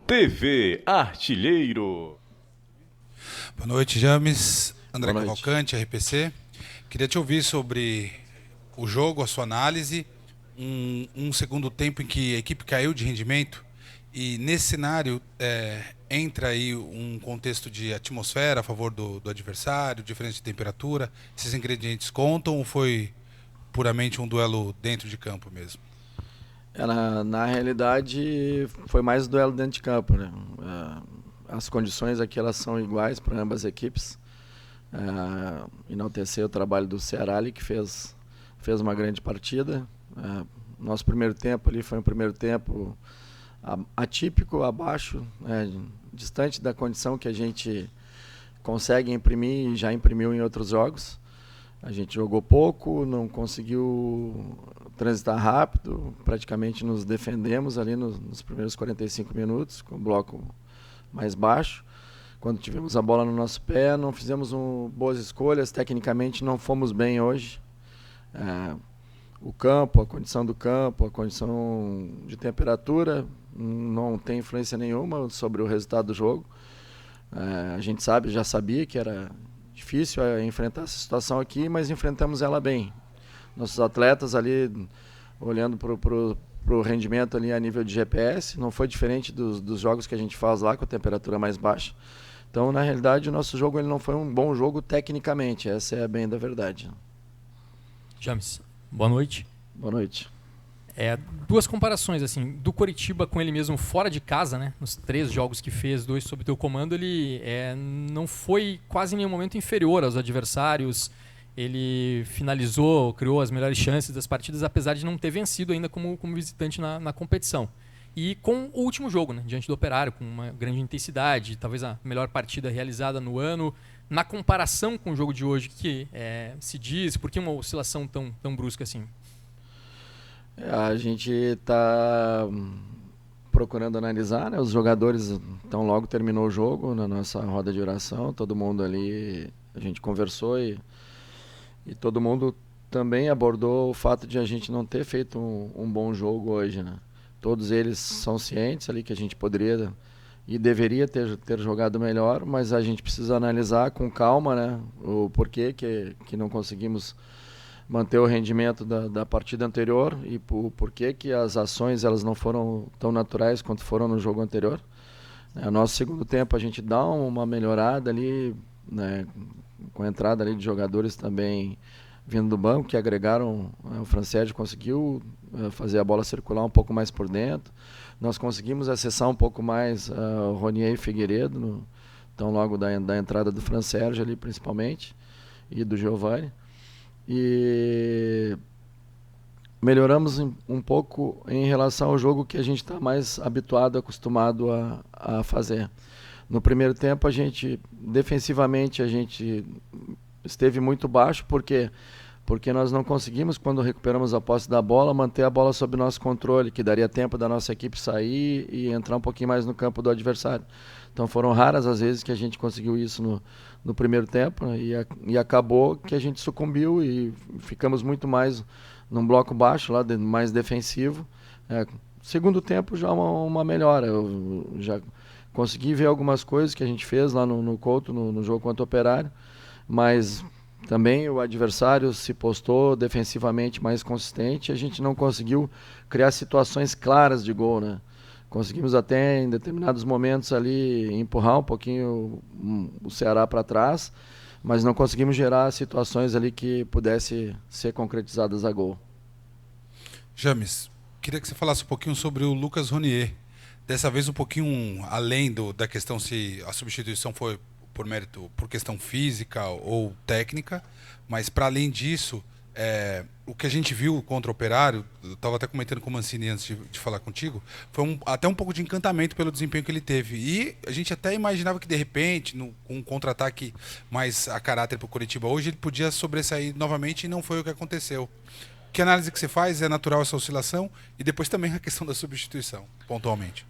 TV Artilheiro. Boa noite, James. André Boa noite. Cavalcante, RPC. Queria te ouvir sobre o jogo, a sua análise. Um segundo tempo em que a equipe caiu de rendimento. E nesse cenário entra aí um contexto de atmosfera a favor do adversário, diferença de temperatura. Esses ingredientes contam ou foi puramente um duelo dentro de campo mesmo? Na realidade, foi mais um duelo dentro de campo, né? As condições aqui elas são iguais para ambas as equipes. Enaltecer o trabalho do Ceará ali, que fez uma grande partida. Nosso primeiro tempo ali foi um primeiro tempo atípico, abaixo, distante da condição que a gente consegue imprimir e já imprimiu em outros jogos. A gente jogou pouco, não conseguiu transitar rápido, praticamente nos defendemos ali nos primeiros 45 minutos, com o bloco mais baixo. Quando tivemos a bola no nosso pé, não fizemos boas escolhas, tecnicamente não fomos bem hoje. O campo, a condição do campo, a condição de temperatura não tem influência nenhuma sobre o resultado do jogo. A gente já sabia que era difícil enfrentar essa situação aqui, mas enfrentamos ela bem. Nossos atletas ali, olhando para o rendimento ali a nível de GPS, não foi diferente dos jogos que a gente faz lá com a temperatura mais baixa. Então, na realidade, o nosso jogo ele não foi um bom jogo tecnicamente, essa é a bem da verdade. James, boa noite. Boa noite. Duas comparações, assim, do Coritiba com ele mesmo fora de casa, né? Nos 3 jogos que fez, 2 sob teu comando, ele não foi quase em nenhum momento inferior aos adversários. Ele finalizou, criou as melhores chances das partidas, apesar de não ter vencido ainda como visitante na competição. E com o último jogo, né? Diante do Operário, com uma grande intensidade, talvez a melhor partida realizada no ano. Na comparação com o jogo de hoje, que se diz, por que uma oscilação tão brusca assim? A gente está procurando analisar, né? Os jogadores, então logo terminou o jogo, na nossa roda de oração, todo mundo ali, a gente conversou e todo mundo também abordou o fato de a gente não ter feito um bom jogo hoje, né? Todos eles são cientes ali que a gente poderia e deveria ter jogado melhor, mas a gente precisa analisar com calma, né? O porquê que não conseguimos manter o rendimento da partida anterior e o porquê que as ações elas não foram tão naturais quanto foram no jogo anterior. No nosso segundo tempo a gente dá uma melhorada ali, né, com a entrada ali de jogadores também vindo do banco, que agregaram. O Francérgio conseguiu fazer a bola circular um pouco mais por dentro. Nós conseguimos acessar um pouco mais o Ronier e Figueiredo, então logo da entrada do Francérgio ali principalmente, e do Giovani. E melhoramos um pouco em relação ao jogo que a gente está mais habituado, acostumado a fazer. No primeiro tempo, defensivamente, a gente esteve muito baixo, porque nós não conseguimos, quando recuperamos a posse da bola, manter a bola sob nosso controle, que daria tempo da nossa equipe sair e entrar um pouquinho mais no campo do adversário. Então foram raras as vezes que a gente conseguiu isso no primeiro tempo, né? E acabou que a gente sucumbiu e ficamos muito mais num bloco baixo, lá mais defensivo. Segundo tempo já uma melhora. Eu já consegui ver algumas coisas que a gente fez lá no Couto, no jogo contra o Operário, mas também o adversário se postou defensivamente mais consistente e a gente não conseguiu criar situações claras de gol, né? Conseguimos até em determinados momentos ali empurrar um pouquinho o Ceará para trás, mas não conseguimos gerar situações ali que pudesse ser concretizadas a gol. James, queria que você falasse um pouquinho sobre o Lucas Ronier. Dessa vez um pouquinho além da questão se a substituição foi por questão física ou técnica, mas para além disso, o que a gente viu contra o Operário, eu estava até comentando com o Mancini antes de falar contigo, foi até um pouco de encantamento pelo desempenho que ele teve. E a gente até imaginava que de repente, com um contra-ataque mais a caráter para o Coritiba hoje, ele podia sobressair novamente e não foi o que aconteceu. Que análise que você faz? É natural essa oscilação? E depois também a questão da substituição, pontualmente.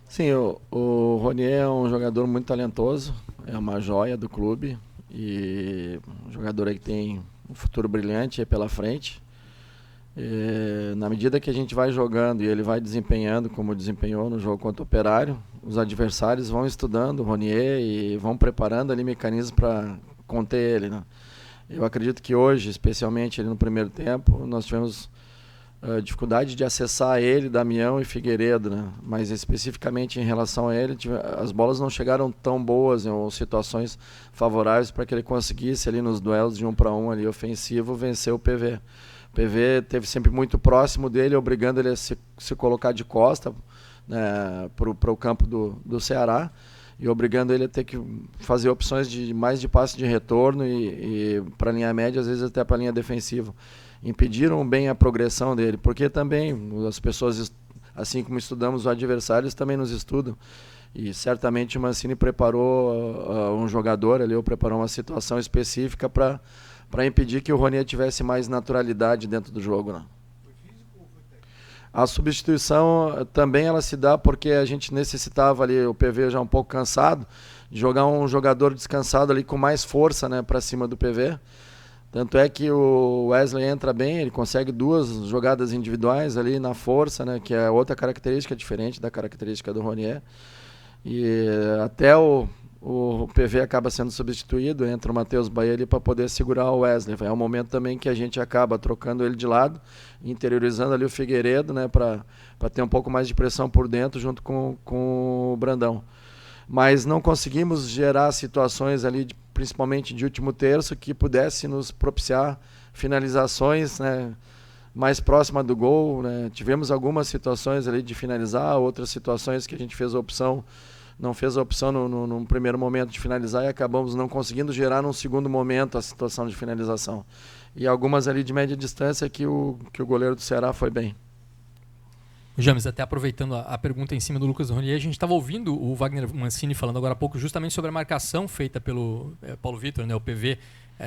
Sim, o Ronier é um jogador muito talentoso, é uma joia do clube e um jogador aí que tem um futuro brilhante aí pela frente. Na medida que a gente vai jogando e ele vai desempenhando como desempenhou no jogo contra o Operário, os adversários vão estudando o Ronier e vão preparando ali mecanismos para conter ele, né? Eu acredito que hoje, especialmente ali no primeiro tempo, nós tivemos dificuldade de acessar ele, Damião e Figueiredo, né? Mas especificamente em relação a ele, as bolas não chegaram tão boas ou situações favoráveis para que ele conseguisse ali nos duelos de 1 para 1 ali ofensivo vencer o PV. O PV teve sempre muito próximo dele, obrigando ele a se colocar de costa, né, para o campo do Ceará, e obrigando ele a ter que fazer opções mais de passe de retorno e para a linha média, às vezes até para a linha defensiva. Impediram bem a progressão dele, porque também as pessoas, assim como estudamos os adversários, também nos estudam. E certamente o Mancini preparou um jogador ali, ou preparou uma situação específica para impedir que o Ronier tivesse mais naturalidade dentro do jogo, né? A substituição também ela se dá porque a gente necessitava ali, o PV já um pouco cansado, de jogar um jogador descansado ali com mais força, né, para cima do PV. Tanto é que o Wesley entra bem, ele consegue 2 jogadas individuais ali na força, né, que é outra característica diferente da característica do Ronier. E até o PV acaba sendo substituído, entra o Matheus Bahia ali para poder segurar o Wesley. É um momento também que a gente acaba trocando ele de lado, interiorizando ali o Figueiredo, né, para ter um pouco mais de pressão por dentro junto com o Brandão. Mas não conseguimos gerar situações ali, principalmente de último terço, que pudesse nos propiciar finalizações, né, mais próxima do gol, né. Tivemos algumas situações ali de finalizar, outras situações que a gente não fez a opção num primeiro momento de finalizar e acabamos não conseguindo gerar num segundo momento a situação de finalização. E algumas ali de média distância que o goleiro do Ceará foi bem. James, até aproveitando a pergunta em cima do Lucas Ronier, a gente estava ouvindo o Wagner Mancini falando agora há pouco justamente sobre a marcação feita pelo Paulo Vitor, né, o PV,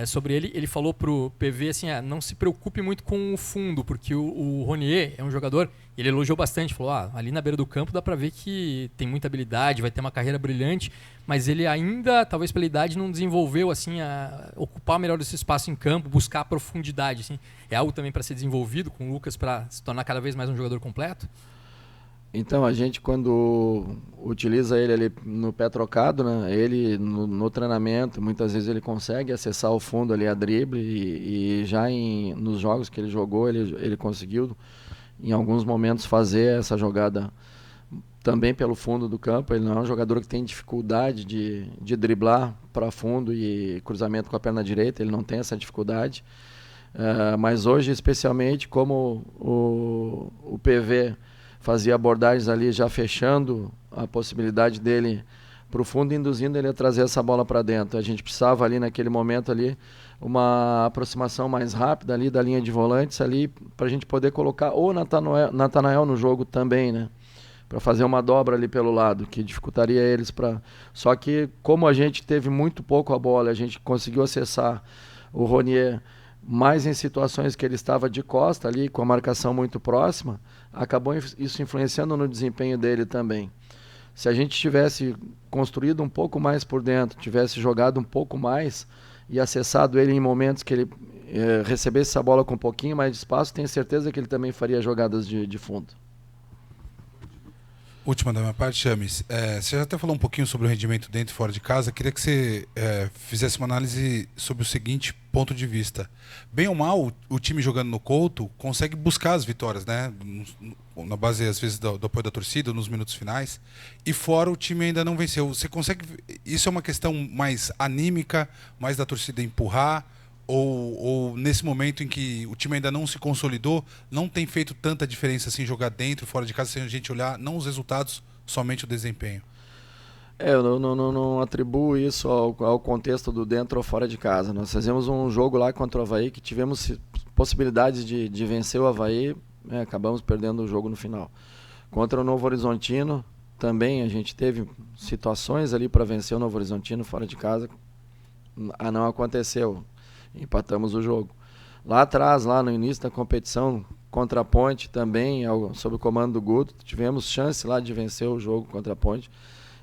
sobre ele. Ele falou para o PV assim, não se preocupe muito com o fundo, porque o Ronier é um jogador, ele elogiou bastante, falou, ali na beira do campo dá para ver que tem muita habilidade, vai ter uma carreira brilhante, mas ele ainda, talvez pela idade, não desenvolveu assim, a ocupar melhor esse espaço em campo, buscar a profundidade. Assim. É algo também para ser desenvolvido com o Lucas para se tornar cada vez mais um jogador completo? Então, a gente quando utiliza ele ali no pé trocado, né, ele no treinamento, muitas vezes ele consegue acessar o fundo ali a drible e já nos jogos que ele jogou, ele conseguiu em alguns momentos fazer essa jogada também pelo fundo do campo. Ele não é um jogador que tem dificuldade de driblar para fundo e cruzamento com a perna direita, ele não tem essa dificuldade. Mas hoje, especialmente, como o PV fazia abordagens ali já fechando a possibilidade dele para o fundo, induzindo ele a trazer essa bola para dentro. A gente precisava ali naquele momento ali uma aproximação mais rápida ali da linha de volantes ali para a gente poder colocar o Natanael no jogo também, né? Para fazer uma dobra ali pelo lado, que dificultaria eles para... Só que como a gente teve muito pouco a bola, a gente conseguiu acessar o Ronier mais em situações que ele estava de costa ali, com a marcação muito próxima, acabou isso influenciando no desempenho dele também. Se a gente tivesse construído um pouco mais por dentro, tivesse jogado um pouco mais e acessado ele em momentos que ele recebesse essa bola com um pouquinho mais de espaço, tenho certeza que ele também faria jogadas de fundo. Última da minha parte, Chames. Você já até falou um pouquinho sobre o rendimento dentro e fora de casa. Queria que você fizesse uma análise sobre o seguinte ponto de vista. Bem ou mal, o time jogando no Couto consegue buscar as vitórias, né? Na base, às vezes, do apoio da torcida, nos minutos finais. E fora, o time ainda não venceu. Você consegue... Isso é uma questão mais anímica, mais da torcida empurrar? Ou nesse momento em que o time ainda não se consolidou, não tem feito tanta diferença assim jogar dentro, fora de casa, sem a gente olhar não os resultados, somente o desempenho? Eu não atribuo isso ao contexto do dentro ou fora de casa. Nós fizemos um jogo lá contra o Avaí que tivemos possibilidades de vencer o Avaí, acabamos perdendo o jogo no final. Contra o Novo Horizontino também a gente teve situações ali para vencer o Novo Horizontino fora de casa, não aconteceu. Empatamos o jogo. Lá atrás, lá no início da competição, contra a Ponte também, sob o comando do Guto, tivemos chance lá de vencer o jogo contra a Ponte.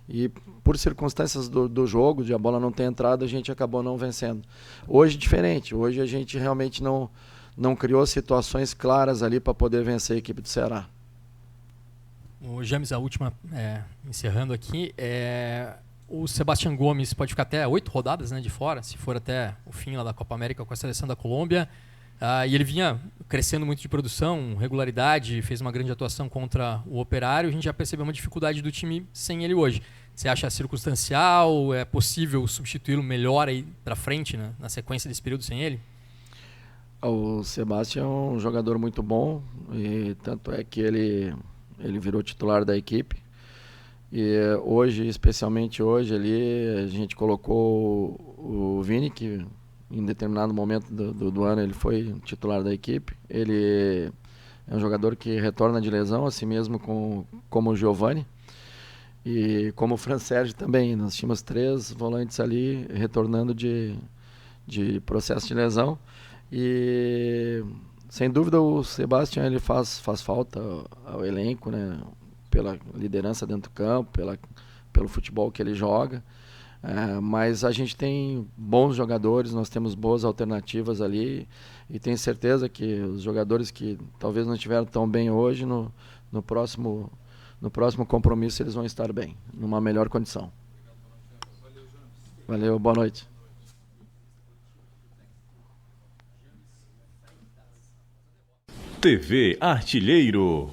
E por circunstâncias do jogo, de a bola não ter entrado, a gente acabou não vencendo. Hoje diferente, hoje a gente realmente não não criou situações claras ali para poder vencer a equipe do Ceará. O James, a última, encerrando aqui, o Sebastián Gomes pode ficar até 8 rodadas, né, de fora, se for até o fim lá da Copa América com a seleção da Colômbia. E ele vinha crescendo muito de produção, regularidade, fez uma grande atuação contra o Operário. A gente já percebeu uma dificuldade do time sem ele hoje. Você acha circunstancial? É possível substituí-lo melhor aí para frente, né, na sequência desse período sem ele? O Sebastián é um jogador muito bom, e tanto é que ele virou titular da equipe. E hoje, especialmente hoje, ali a gente colocou o Vini, que em determinado momento do ano ele foi titular da equipe. Ele é um jogador que retorna de lesão, assim mesmo como o Giovani. E como o Fran Sérgio também, nós tínhamos 3 volantes ali retornando de processo de lesão. E sem dúvida o Sebastián ele faz falta ao elenco, né? Pela liderança dentro do campo, pelo futebol que ele joga. Mas a gente tem bons jogadores, nós temos boas alternativas ali, e tenho certeza que os jogadores que talvez não estiveram tão bem hoje, no próximo compromisso eles vão estar bem, numa melhor condição. Valeu, boa noite. TV Artilheiro.